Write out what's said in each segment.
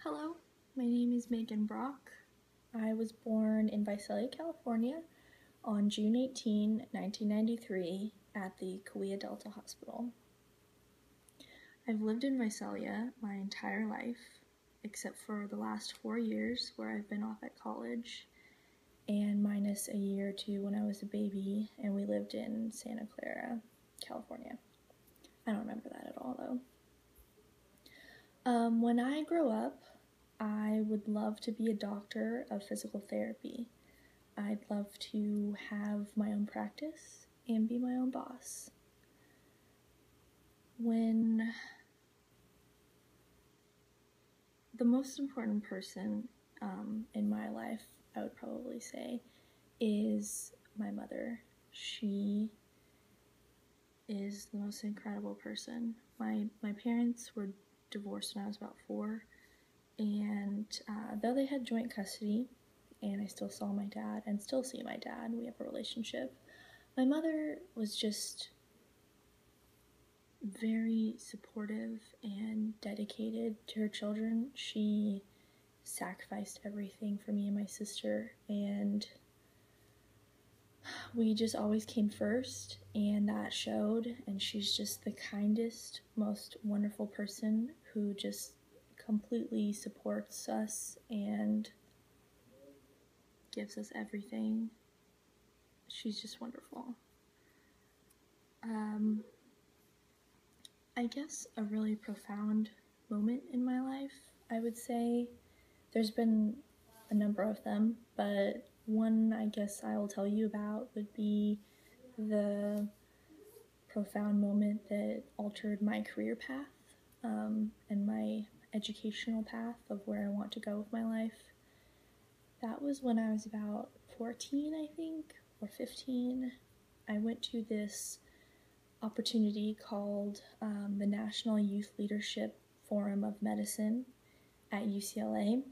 Hello, my name is Megan Brock. I was born in Visalia, California on June 18, 1993 at the Kauai Delta Hospital. I've lived in Visalia my entire life, except for the last 4 years where I've been off at college, and minus a year or two when I was a baby and we lived in Santa Clara, California. I don't remember that at all though. When I grow up, I would love to be a doctor of physical therapy. I'd love to have my own practice and be my own boss. When the most important person in my life, I would probably say, is my mother. She is the most incredible person. My parents were divorced when I was about 4, and though they had joint custody, and I still saw my dad and still see my dad, we have a relationship, my mother was just very supportive and dedicated to her children. She sacrificed everything for me and my sister, and we just always came first, and that showed. And she's just the kindest, most wonderful person who just completely supports us and gives us everything. She's just wonderful. I guess a really profound moment in my life, I would say. There's been a number of them, but one I guess I will tell you about would be the profound moment that altered my career path and my educational path of where I want to go with my life. That was when I was about 14, I think, or 15. I went to this opportunity called the National Youth Leadership Forum of Medicine at UCLA,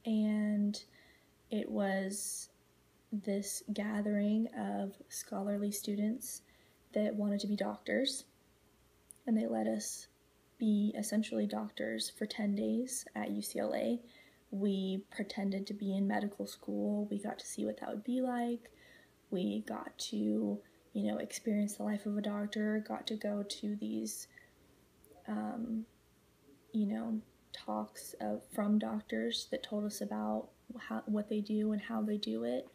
and it was this gathering of scholarly students that wanted to be doctors, and they let us be essentially doctors for 10 days at UCLA. We pretended to be in medical school. We got to see what that would be like. We got to experience the life of a doctor, got to go to these, talks from doctors that told us about what they do and how they do it.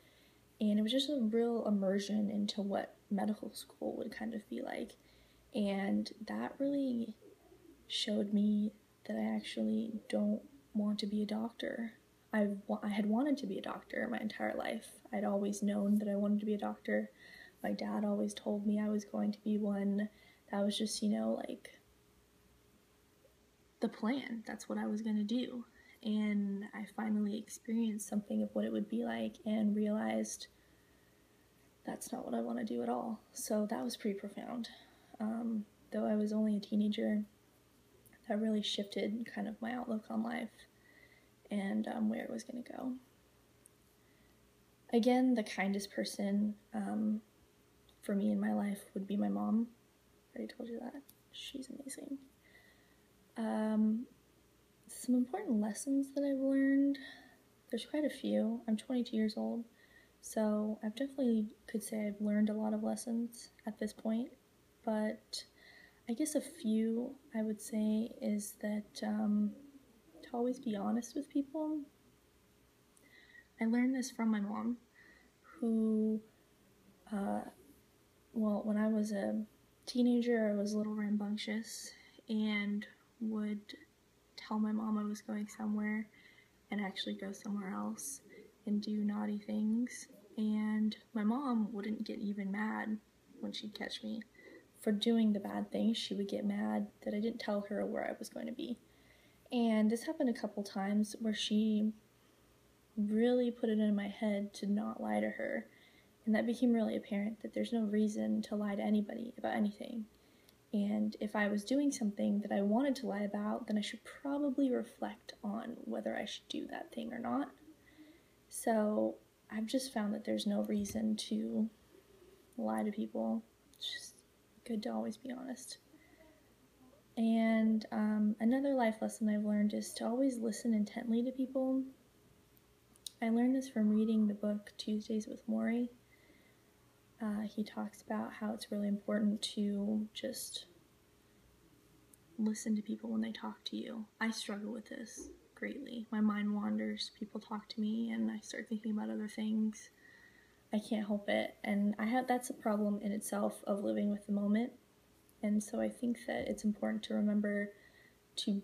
And it was just a real immersion into what medical school would kind of be like. And that really showed me that I actually don't want to be a doctor. I had wanted to be a doctor my entire life. I'd always known that I wanted to be a doctor. My dad always told me I was going to be one. That was just, the plan. That's what I was going to do. And I finally experienced something of what it would be like and realized that's not what I want to do at all. So that was pretty profound. Though I was only a teenager, that really shifted kind of my outlook on life and where it was going to go. Again, the kindest person for me in my life would be my mom. I already told you that. She's amazing. Some important lessons that I've learned. There's quite a few. I'm 22 years old, so I've definitely could say I've learned a lot of lessons at this point, but I guess a few I would say is that to always be honest with people. I learned this from my mom, who, when I was a teenager, I was a little rambunctious and would tell my mom I was going somewhere and actually go somewhere else and do naughty things. And my mom wouldn't get even mad when she'd catch me for doing the bad things. She would get mad that I didn't tell her where I was going to be. And this happened a couple times where she really put it in my head to not lie to her. And that became really apparent that there's no reason to lie to anybody about anything. And if I was doing something that I wanted to lie about, then I should probably reflect on whether I should do that thing or not. So I've just found that there's no reason to lie to people. It's just good to always be honest. And another life lesson I've learned is to always listen intently to people. I learned this from reading the book Tuesdays with Morrie. He talks about how it's really important to just listen to people when they talk to you. I struggle with this greatly. My mind wanders, people talk to me, and I start thinking about other things. I can't help it, and that's a problem in itself of living with the moment. And so I think that it's important to remember to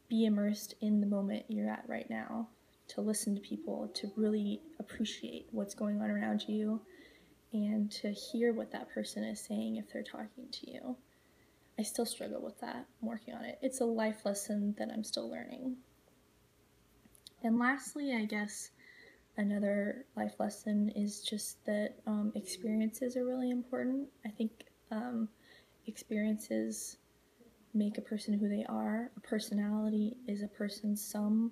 be immersed in the moment you're at right now, to listen to people, to really appreciate what's going on around you, and to hear what that person is saying if they're talking to you. I still struggle with that. I'm working on it. It's a life lesson that I'm still learning. And lastly, I guess another life lesson is just that experiences are really important. I think experiences make a person who they are. A personality is a person's sum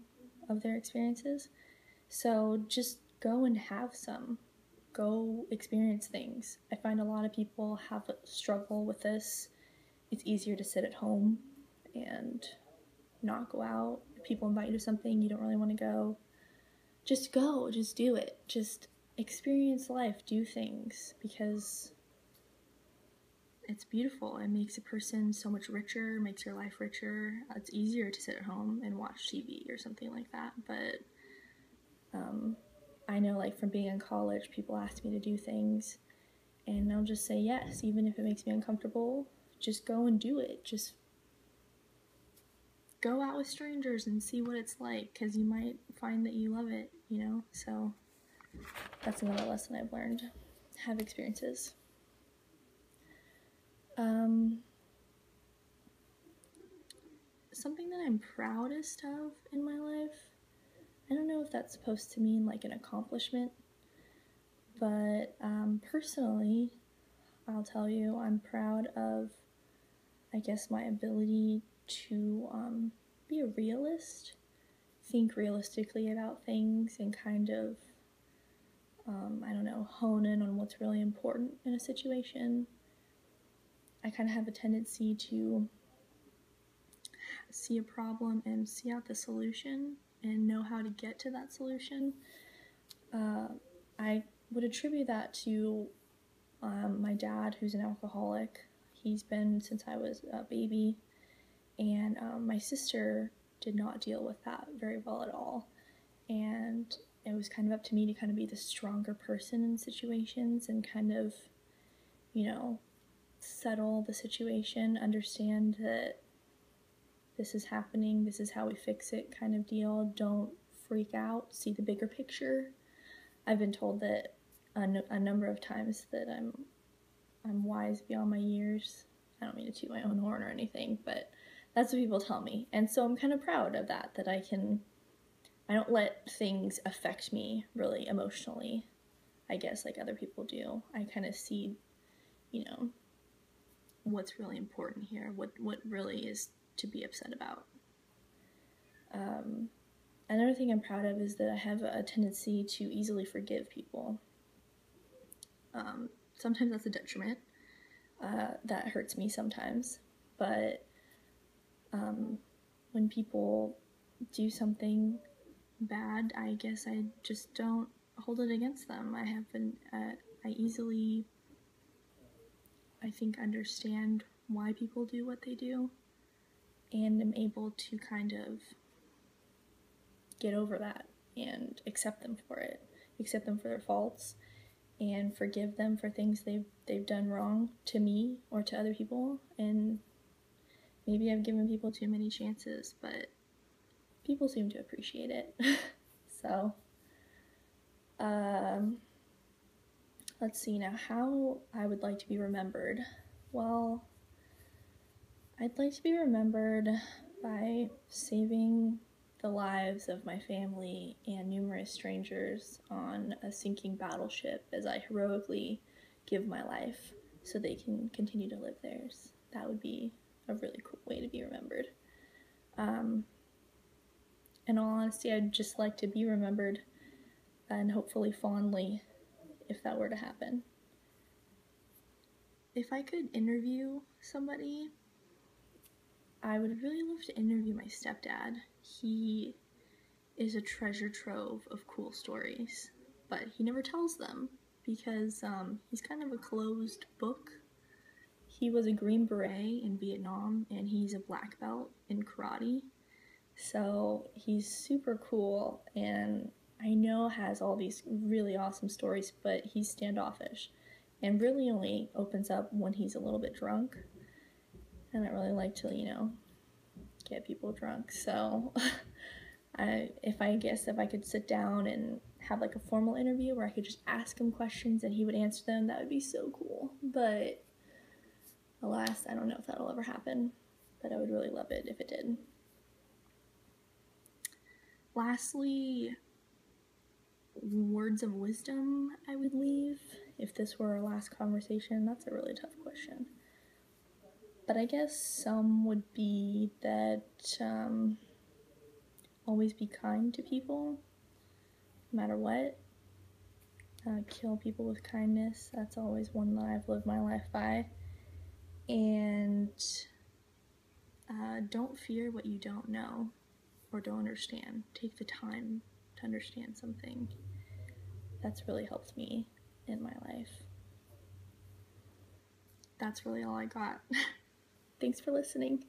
of their experiences. So just go and have some. Go experience things. I find a lot of people have a struggle with this. It's easier to sit at home and not go out. If people invite you to something you don't really want to go, just go, just do it. Just experience life, do things, because it's beautiful. It makes a person so much richer, makes your life richer. It's easier to sit at home and watch TV or something like that, but I know, like, from being in college, people ask me to do things, and I'll just say yes, even if it makes me uncomfortable. Just go and do it. Just go out with strangers and see what it's like, because you might find that you love it, you know? So that's another lesson I've learned. Have experiences. Something that I'm proudest of in my life, I don't know if that's supposed to mean like an accomplishment, but personally, I'll tell you, I'm proud of, I guess, my ability to be a realist, think realistically about things, and kind of, I don't know, hone in on what's really important in a situation. I kind of have a tendency to see a problem and see out the solution and know how to get to that solution. I would attribute that to my dad, who's an alcoholic. He's been since I was a baby, and my sister did not deal with that very well at all, and it was kind of up to me to kind of be the stronger person in situations and kind of, you know, settle the situation, understand that this is happening, this is how we fix it kind of deal. Don't freak out, see the bigger picture. I've been told that a number of times that I'm wise beyond my years. I don't mean to toot my own horn or anything, but that's what people tell me. And so I'm kind of proud of that I don't let things affect me really emotionally, I guess, like other people do. I kind of see, you know, what's really important here, what really is to be upset about. Another thing I'm proud of is that I have a tendency to easily forgive people. Sometimes that's a detriment. That hurts me sometimes. But when people do something bad, I guess I just don't hold it against them. I easily, I think, understand why people do what they do, and am able to kind of get over that and accept them for it, accept them for their faults, and forgive them for things they've done wrong to me or to other people. And maybe I've given people too many chances, but people seem to appreciate it. So, let's see now, how I would like to be remembered. Well, I'd like to be remembered by saving the lives of my family and numerous strangers on a sinking battleship as I heroically give my life so they can continue to live theirs. That would be a really cool way to be remembered. In all honesty, I'd just like to be remembered, and hopefully fondly, if that were to happen. If I could interview somebody, I would really love to interview my stepdad. He is a treasure trove of cool stories, but he never tells them because he's kind of a closed book. He was a Green Beret in Vietnam, and he's a black belt in karate. So he's super cool, and I know has all these really awesome stories, but he's standoffish and really only opens up when he's a little bit drunk. And I really like to, get people drunk. So if I could sit down and have like a formal interview where I could just ask him questions and he would answer them, that would be so cool. But alas, I don't know if that'll ever happen, but I would really love it if it did. Lastly, words of wisdom I would leave if this were our last conversation. That's a really tough question. But I guess some would be that always be kind to people, no matter what. Kill people with kindness. That's always one that I've lived my life by. And don't fear what you don't know or don't understand. Take the time to understand something. That's really helped me in my life. That's really all I got. Thanks for listening.